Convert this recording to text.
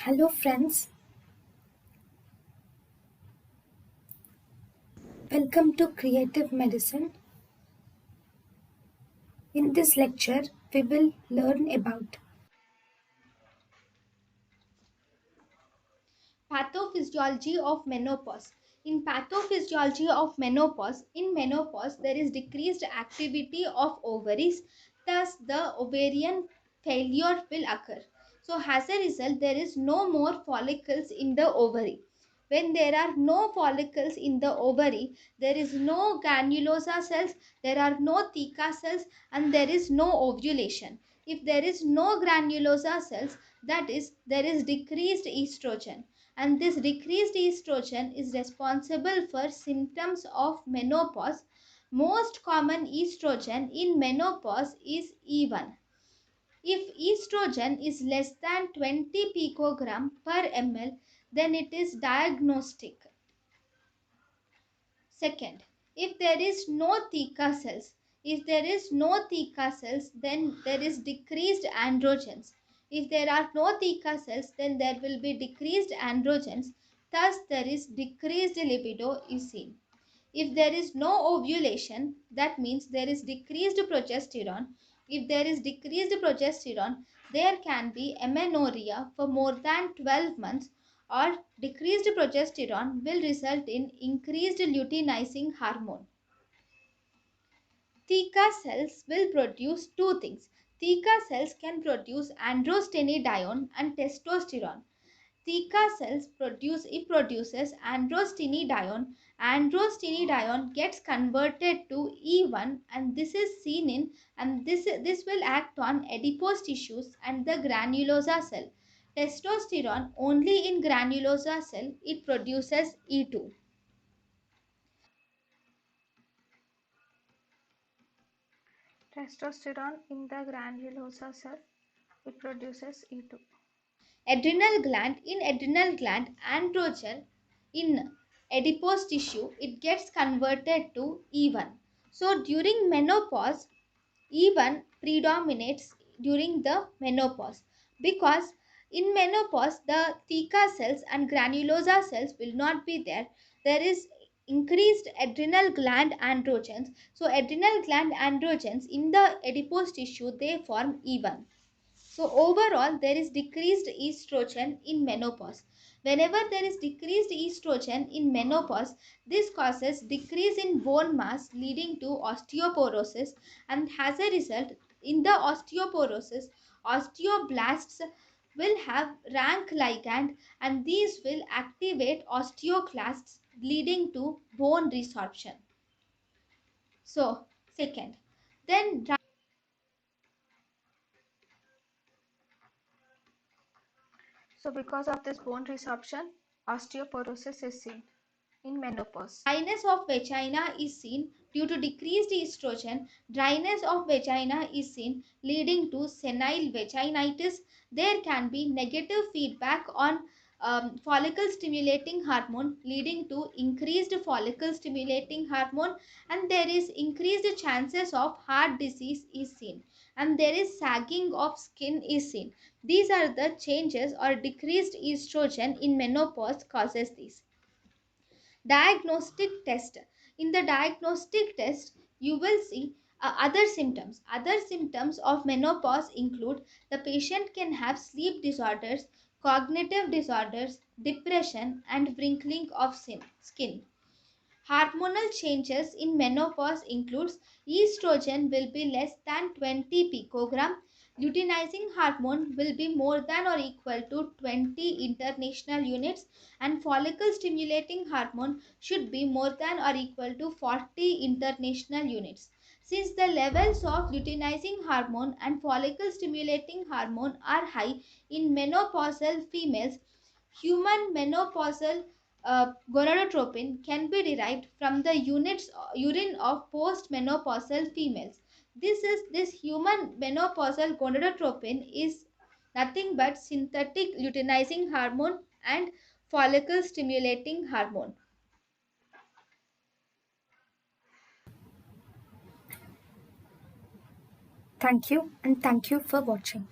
Hello, friends. Welcome to Creative Medicine. In this lecture, we will learn about Pathophysiology of menopause. In pathophysiology of menopause, in menopause there is decreased activity of ovaries, thus the ovarian failure will occur. So as a result, there is no more follicles in the ovary. When there are no follicles in the ovary, there is no granulosa cells, there are no theca cells, and there is no ovulation. If there is no granulosa cells, that is, there is decreased estrogen, and this decreased estrogen is responsible for symptoms of menopause. Most common estrogen in menopause is E1. If estrogen is less than 20 picogram per ml, then it is diagnostic. Second, if there is no theca cells, then there is decreased androgens. If there are no theca cells, then there will be decreased androgens. Thus, there is decreased libido is seen. If there is no ovulation, that means there is decreased progesterone. If there is decreased progesterone, there can be amenorrhea for more than 12 months, or decreased progesterone will result in increased luteinizing hormone. Theca cells will produce two things. Theca cells can produce androstenedione and testosterone. Theca cells produces androstenedione. Androstenedione gets converted to E1, and this is seen in, and this will act on adipose tissues and the granulosa cell. Testosterone only in granulosa cell, it produces E2. testosterone in the granulosa cell. It produces E2. Adrenal gland, androgen in adipose tissue, it gets converted to E1. So during menopause, E1 predominates during the menopause, because in menopause the theca cells and granulosa cells will not be there. There is increased adrenal gland androgens. So adrenal gland androgens in the adipose tissue, they form E1. So overall, there is decreased estrogen in menopause. Whenever there is decreased estrogen in menopause, this causes decrease in bone mass leading to osteoporosis, and as a result, in the osteoporosis, osteoblasts will have rank ligand, and these will activate osteoclasts leading to bone resorption. So, second, then So, because of this bone resorption, osteoporosis is seen in menopause. dryness of vagina is seen due to decreased estrogen. Dryness of vagina is seen leading to senile vaginitis. There can be negative feedback on follicle stimulating hormone leading to increased follicle stimulating hormone, and there is increased chances of heart disease is seen, and there is sagging of skin is seen. These are the changes, or decreased estrogen in menopause causes these. Diagnostic test. In the diagnostic test, you will see other symptoms of menopause include: the patient can have sleep disorders, cognitive disorders, depression, and wrinkling of skin. Hormonal changes in menopause includes: estrogen will be less than 20 picogram, luteinizing hormone will be more than or equal to 20 international units, and follicle stimulating hormone should be more than or equal to 40 international units. Since the levels of luteinizing hormone and follicle stimulating hormone are high in menopausal females, human menopausal gonadotropin can be derived from the urine of postmenopausal females. This human menopausal gonadotropin is nothing but synthetic luteinizing hormone and follicle stimulating hormone. Thank you, and thank you for watching.